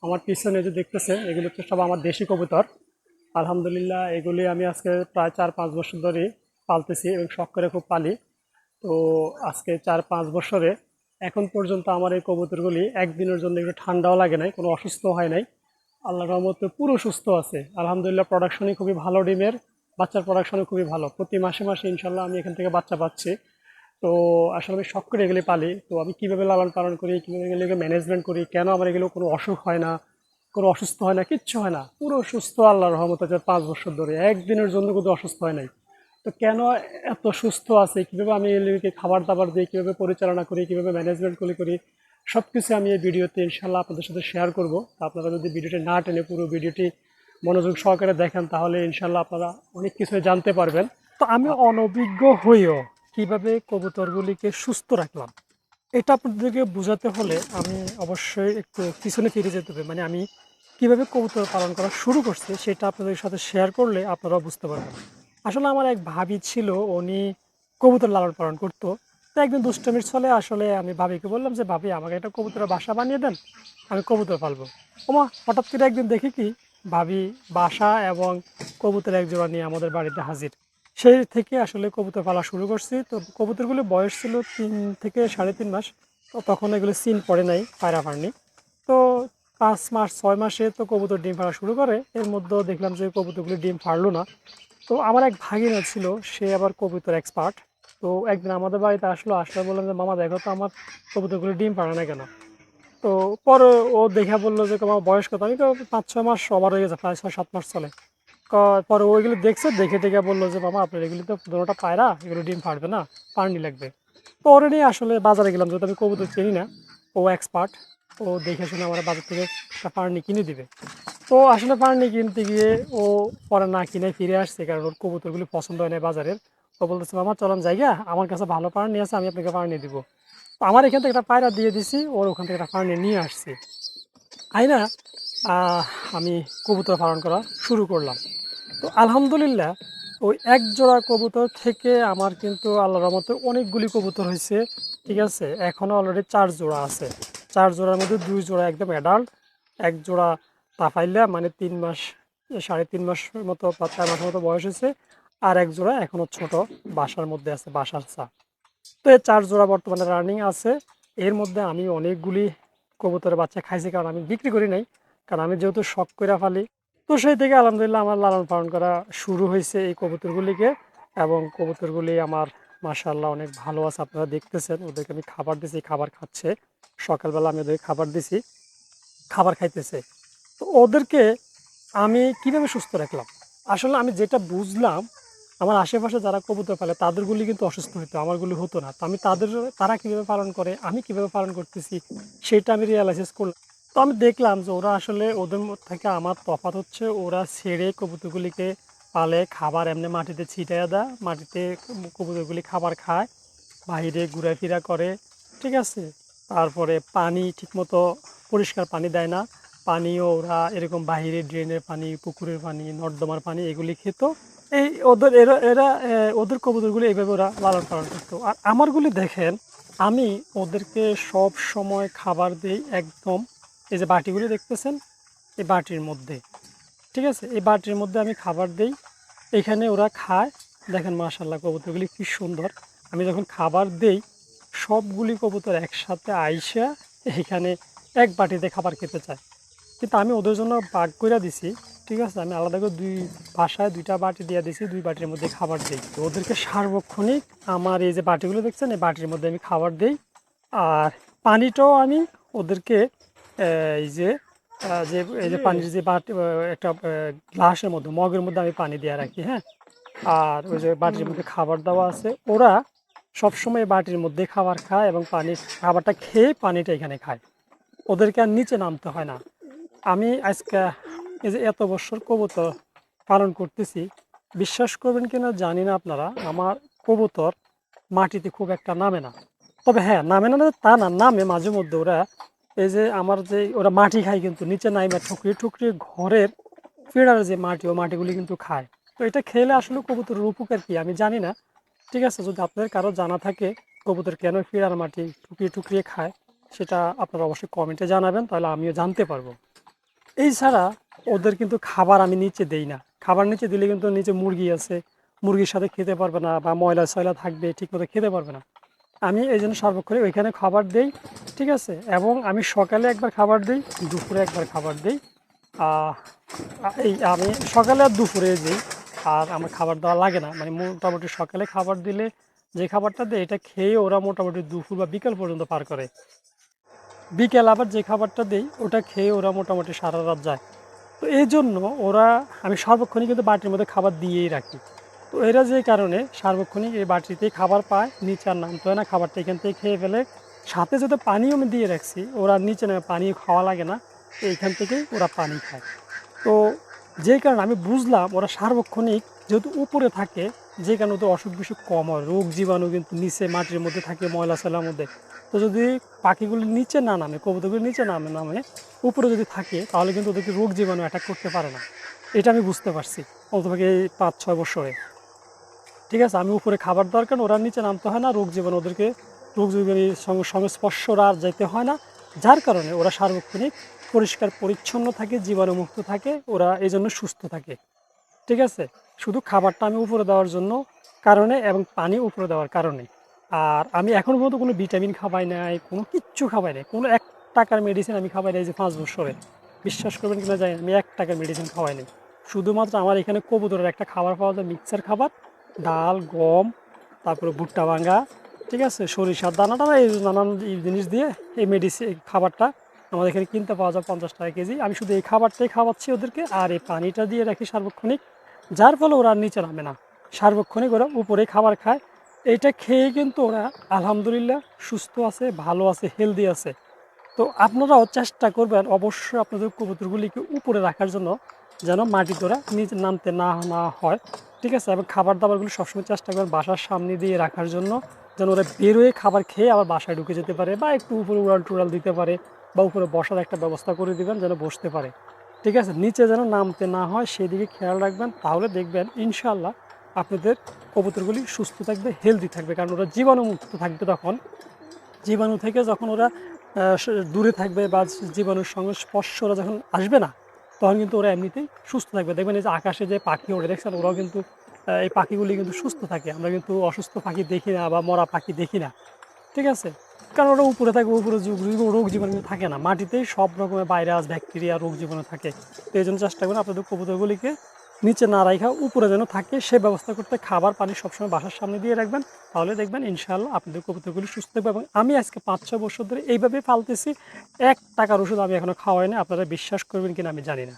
আমার পিছনে যে দেখতেছেন এগুলো হচ্ছে সব আমার দেশি কবুতর। আলহামদুলিল্লাহ এগুলি আমি আজকে প্রায় 4-5 বছর ধরে পালতেছি এবং শখ করে খুব পালি। তো আজকে 4-5 বছরে এখন পর্যন্ত আমার এই কবুতরগুলি একদিনের জন্য একটু ঠান্ডাও লাগে নাই, কোনো অসুস্থ হয় নাই। আল্লাহর রহমতে পুরো সুস্থ আছে আলহামদুলিল্লাহ। প্রোডাকশনই খুবই ভালো, ডিমের বাচ্চার প্রোডাকশনও খুবই ভালো। প্রতি মাসে মাসে ইনশাল্লাহ আমি এখান থেকে বাচ্চা পাচ্ছি। তো আসলে আমি শখ করে এগুলি পালি। তো আমি কীভাবে লালন পালন করি, কীভাবে এগুলোকে ম্যানেজমেন্ট করি, কেন আমার এগুলো কোনো অসুখ হয় না, কোনো অসুস্থ হয় না, কিচ্ছু হয় না, পুরো সুস্থ আল্লাহর রহমতে। 5 বছর ধরে একদিনের জন্য কিন্তু অসুস্থ হয় নাই। তো কেন এত সুস্থ আছে, কীভাবে আমি এগুলিকে খাবার দাবার দিই, কীভাবে পরিচালনা করি, কীভাবে ম্যানেজমেন্ট করি সব কিছু আমি এই ভিডিওতে ইনশাল্লাহ আপনাদের সাথে শেয়ার করব। আপনারা যদি ভিডিওটি না টেনে পুরো ভিডিওটি মনোযোগ সহকারে দেখেন তাহলে ইনশাল্লাহ আপনারা অনেক কিছু জানতে পারবেন। তো আমি অনভিজ্ঞ হইও কিভাবে কবুতরগুলিকে সুস্থ রাখলাম, এটা আপনাদেরকে বোঝাতে হলে আমি অবশ্যই একটু পিছনে ফিরে যেতে হবে। মানে আমি কিভাবে কবুতর পালন করা শুরু করছি সেটা আপনাদের সাথে শেয়ার করলে আপনারাও বুঝতে পারবেন। আসলে আমার এক ভাবি ছিল, উনি কবুতর লালন পালন করতো। তো একদিন দুষ্টমির ছলে আসলে আমি ভাবিকে বললাম যে, ভাবি আমাকে একটা কবুতরের বাসা বানিয়ে দেন, আমি কবুতর পালবো। ওমা, হঠাৎ করে একদিন দেখি কি ভাবি বাসা এবং কবুতর এক জোড়া নিয়ে আমাদের বাড়িতে হাজির। সেই থেকে আসলে কবুতর পালা শুরু করছি। তো কবুতরগুলো বয়স ছিল 3 থেকে 3.5 মাস। তো তখন এগুলো সিন পড়ে নাই, পায়রা পারেনি। তো 5 মাস 6 মাসে তো কবুতর ডিম পাড়া শুরু করে। এর মধ্যেও দেখলাম যে কবুতরগুলি ডিম পারলো না। তো আমার এক ভাগিনা ছিল, সে আবার কবুতর এক্সপার্ট। তো একদিন আমাদের বাড়িতে আসলে বললাম যে, মামা দেখো তো আমার কবুতরগুলি ডিম পারে না কেন। তো পরে ও দেখা বললো যে, তোমার বয়স কত? আমি তো 5-6 মাস ওভার হয়ে গেছে, প্রায় 6-7 মাস চলে। পরে ওইগুলো দেখছে, দেখে টেকে বললো যে, মামা আপনার এগুলি তো দুটোটা পায়রা, এগুলো ডিম পারবে না, পারনি লাগবে। তো ওরে নিয়ে আসলে বাজারে গেলাম, যেহেতু আমি কবুতর চিনি না, ও এক্সপার্ট। ও দেখে শুনে আমার বাজার থেকে একটা ফার্নি কিনে দিবে। তো আসলে ফার্নি কিনতে গিয়ে ও পরে না কিনে ফিরে আসছে, কারণ ওর কবুতরগুলি পছন্দ হয় না বাজারের। ও বলতেছে, মামা চলেন জায়গা, আমার কাছে ভালো ফার্নি আছে, আমি আপনাকে ফার্নি দিব। তো আমার এখান থেকে একটা পায়রা দিয়ে দিছি, ওর ওখান থেকে একটা ফার্নি নিয়ে আসছি। আইনা আহ, আমি কবুতর পালন করা শুরু করলাম। তো আলহামদুলিল্লাহ ওই এক জোড়া কবুতর থেকে আমার কিন্তু আল্লাহর রহমতে অনেকগুলি কবুতর হয়েছে। ঠিক আছে, এখনও অলরেডি 4 জোড়া আছে। 4 জোড়ার মধ্যে 2 জোড়া একদম অ্যাডাল্ট, এক জোড়া তাফাইলা, মানে 3 মাস 3.5 মাস মতো বা 4 মাসের মতো বয়স হয়েছে। আর এক জোড়া এখনও ছোট, বাসার মধ্যে আছে, বাসার চা। তো এই 4 জোড়া বর্তমানে রানিং আছে। এর মধ্যে আমি অনেকগুলি কবুতরের বাচ্চা খাইছি, কারণ আমি বিক্রি করি নাই, কারণ আমি যেহেতু শখ করে ফালি। তো সেই থেকে আলহামদুলিল্লাহ আমার লালন পালন করা শুরু হয়েছে এই কবুতরগুলিকে। এবং কবুতরগুলি আমার মাশাআল্লাহ অনেক ভালো আছে, আপনারা দেখতেছেন। ওদেরকে আমি খাবার দিছি, খাবার খাচ্ছে। সকালবেলা আমি ওদেরকে খাবার দিছি, খাবার খাইতেছে। তো ওদেরকে আমি কিভাবে সুস্থ রাখলাম, আসলে আমি যেটা বুঝলাম, আমার আশেপাশে যারা কবুতর পালে তাদেরগুলি কিন্তু অসুস্থ হতো, আমারগুলি হতো না। তো আমি তারা কিভাবে পালন করে, আমি কিভাবে পালন করতেছি, সেটা আমি রিয়ালাইসিস করলাম। তো আমি দেখলাম যে ওরা আসলে, ওদের থেকে আমার তফাৎ হচ্ছে, ওরা ছেড়ে কবুতরগুলিকে পালে, খাবার এমনি মাটিতে ছিটাইয়া দেয়, মাটিতে কবুতরগুলি খাবার খায়, বাইরে ঘোরাফেরা করে। ঠিক আছে, তারপরে পানি ঠিকমতো পরিষ্কার পানি দেয় না। পানিও ওরা এরকম বাইরে ড্রেনের পানি, পুকুরের পানি, নর্দমার পানি এগুলি খেত। এই ওদের এরা এরা ওদের কবুতরগুলি এইভাবে ওরা লালন পালন করতো। আর আমারগুলি দেখেন, আমি ওদেরকে সব সময় খাবার দিই একদম, এই যে বাটিগুলি দেখতেছেন, এই বাটির মধ্যে। ঠিক আছে, এই বাটির মধ্যে আমি খাবার দিই, এখানে ওরা খায়। দেখেন মাশাআল্লাহ কবুতরগুলি কি সুন্দর। আমি যখন খাবার দেই, সবগুলি কবুতর একসাথে আইসা এখানে এক বাটিতে খাবার খেতে চায়। কিন্তু আমি ওদের জন্য ভাগ করে দিছি। ঠিক আছে, আমি আলাদা করে বাসায় 2টা বাটি দিয়ে দিছি, 2 বাটির মধ্যে খাবার দিই। তো ওদেরকে সার্বক্ষণিক আমার এই যে বাটিগুলো দেখছেন, এই বাটির মধ্যে আমি খাবার দিই। আর পানিটাও আমি ওদেরকে এই যে এই যে পানির যে বাটি, একটা গ্লাসের মধ্যে, মগের মধ্যে আমি পানি দিয়ে রাখি। হ্যাঁ, আর ওই যে বাটির মধ্যে খাবার দেওয়া আছে। ওরা সবসময় বাটির মধ্যে খাবার খায় এবং খাবারটা খেয়ে পানিটা এখানে খায়। ওদেরকে আর নিচে নামতে হয় না। আমি আজকে এই যে এত বছর কবুতর পালন করতেছি, বিশ্বাস করবেন কিনা জানি না আপনারা, আমার কবুতর মাটিতে খুব একটা নামে না। তবে হ্যাঁ, নামে না তা না, নামে মাঝে মধ্যে। ওরা এই যে আমার যে ওরা মাটি খায়, কিন্তু নিচে নাইমা ঠুকরিয়ে ঠুকরিয়ে ঘরের ফিডার যে মাটি, ও মাটিগুলি কিন্তু খায়। তো এটা খেলে আসলে কবুতরের উপকার কি আমি জানি না। ঠিক আছে, যদি আপনাদের কারো জানা থাকে কবুতর কেন ফিডার মাটি ঠুকরিয়ে ঠুকরিয়ে খায়, সেটা আপনারা অবশ্যই কমেন্টে জানাবেন, তাহলে আমিও জানতে পারবো। এই ছাড়া ওদের কিন্তু খাবার আমি নিচে দেই না। খাবার নিচে দিলে কিন্তু নিচে মুরগি আছে, মুরগির সাথে খেতে পারবে না বা ময়লা সয়লা থাকবে, ঠিকমতো খেতে পারবে না। আমি এই জন্য সর্বক্ষণ ওইখানে খাবার দেই, ঠিক আছে। এবং আমি সকালে একবার খাবার দিই, দুপুরে একবার খাবার দিই। আহ, এই আমি সকালে আর দুপুরে দিই। আর আমার খাবার দেওয়া লাগে না, মানে মোটামুটি সকালে খাবার দিলে যে খাবারটা দেয় এটা খেয়ে ওরা মোটামুটি দুপুর বা বিকাল পর্যন্ত পার করে। বিকেল আবার যে খাবারটা দেই ওটা খেয়ে ওরা মোটামুটি সারা রাত যায়। তো এই জন্য ওরা, আমি সার্বক্ষণিক কিন্তু বাটির মধ্যে খাবার দিয়েই রাখি। তো এরা যে কারণে সার্বক্ষণিক এই বাটিতেই খাবার পায়, নিচে আর নামতে হয় না, খাবারটা এখান থেকে খেয়ে ফেলে। সাথে যদি পানিও আমি দিয়ে রাখছি, ওরা নিচে নেমে পানি খাওয়া লাগে না, এইখান থেকেই ওরা পানি খায়। তো যেই কারণে আমি বুঝলাম ওরা সার্বক্ষণিক যেহেতু উপরে থাকে, যে কারণে ওদের অসুখ বিসুখ কম হয়, রোগ জীবাণু কিন্তু নিচে মাটির মধ্যে থাকে, ময়লা সেলার মধ্যে। তো যদি পাখিগুলি নিচে না নামে, কবুতরগুলি নিচে নামে নামে উপরে যদি থাকে, তাহলে কিন্তু ওদেরকে রোগ জীবাণু অ্যাটাক করতে পারে না। এটা আমি বুঝতে পারছি অন্ততপক্ষে এই 5-6 বছরে। ঠিক আছে, আমি উপরে খাবার দরকার, ওরা নিচে নামতে হয় না, রোগ জীবাণু ওদেরকে, রোগ জীবাণুর সংস্পর্শরা আর যেতে হয় না। যার কারণে ওরা সার্বক্ষণিক পরিষ্কার পরিচ্ছন্ন থাকে, জীবাণুমুক্ত থাকে, ওরা এই জন্য সুস্থ থাকে। ঠিক আছে, শুধু খাবারটা আমি উপরে দেওয়ার জন্য কারণে এবং পানি উপরে দেওয়ার কারণে। আর আমি এখন পর্যন্ত কোনো ভিটামিন খাবাই নাই, কোনো কিচ্ছু খাবাই নাই, কোনো 1 টাকার মেডিসিন আমি খাবাই নাই এই যে 5 বছরে। বিশ্বাস করবেন কিনা জানি না, আমি 1 টাকার মেডিসিন খাওয়াই নাই। শুধুমাত্র আমার এখানে কবুতরের একটা খাবার পাওয়া যায়, মিক্সার খাবার, ডাল, গম, তারপরে ভুট্টা ভাঙা, ঠিক আছে, সরিষার দানা টানা, এই নানান এই জিনিস দিয়ে এই মেডিসিন খাবারটা আমাদের এখানে কিনতে পাওয়া যায় 50 টাকা কেজি। আমি শুধু এই খাবারটাই খাওয়াচ্ছি ওদেরকে, আর এই পানিটা দিয়ে রাখি সার্বক্ষণিক। যার ফলে ওরা আর নিচে নামে না, সার্বক্ষণিক ওরা উপরে খাবার খায়। এইটা খেয়ে কিন্তু ওরা আলহামদুলিল্লাহ সুস্থ আছে, ভালো আছে, হেলদি আছে। তো আপনারাও চেষ্টা করবেন অবশ্যই আপনাদের কবুতরগুলিকে উপরে রাখার জন্য, যেন মাটিতে ওরা নিচে নামতে না না হয়। ঠিক আছে, এবং খাবার দাবারগুলো সবসময় চেষ্টা করবেন বাসার সামনে দিয়ে রাখার জন্য, যেন ওরা বেরোয় খাবার খেয়ে আবার বাসায় ঢুকে যেতে পারে, বা একটু উপরে উড়াল টুড়াল দিতে পারে, বা উপরে বসার একটা ব্যবস্থা করে দিবেন যেন বসতে পারে। ঠিক আছে, নিচে যেন নামতে না হয় সেদিকে খেয়াল রাখবেন, তাহলে দেখবেন ইনশাল্লাহ আপনাদের কবুতরগুলি সুস্থ থাকবে, হেলদি থাকবে। কারণ ওরা জীবাণুমুক্ত থাকবে তখন। জীবাণু থেকে যখন ওরা দূরে থাকবে বা জীবাণুর সংস্পর্শ ওরা যখন আসবে না, তখন কিন্তু ওরা এমনিতেই সুস্থ থাকবে। দেখবেন এই যে আকাশে যে পাখি ওড়ে দেখছেন, ওরাও কিন্তু এই পাখিগুলি কিন্তু সুস্থ থাকে। আমরা কিন্তু অসুস্থ পাখি দেখি না বা মরা পাখি দেখি না। ঠিক আছে, কারণ ওরা উপরে থাকে, উপরে রোগ জীবাণু থাকে না, মাটিতেই সব রকমের ভাইরাস, ব্যাকটেরিয়া, রোগ জীবাণু থাকে। তো এই জন্য চেষ্টা করুন আপনাদের কবুতরগুলিকে নিচে না রাখা উপরে যেন থাকে সে ব্যবস্থা করতে, খাবার পানি সবসময় বাসার সামনে দিয়ে রাখবেন। তাহলে দেখবেন ইনশাআল্লাহ আপনাদের কবুতরগুলি সুস্থ থাকবে। এবং আমি আজকে 5-6 বছর ধরে এইভাবে পালতেছি, 1 টাকার ওষুধ আমি এখনো খাওয়াই না। আপনারা বিশ্বাস করবেন কিনা আমি জানি না।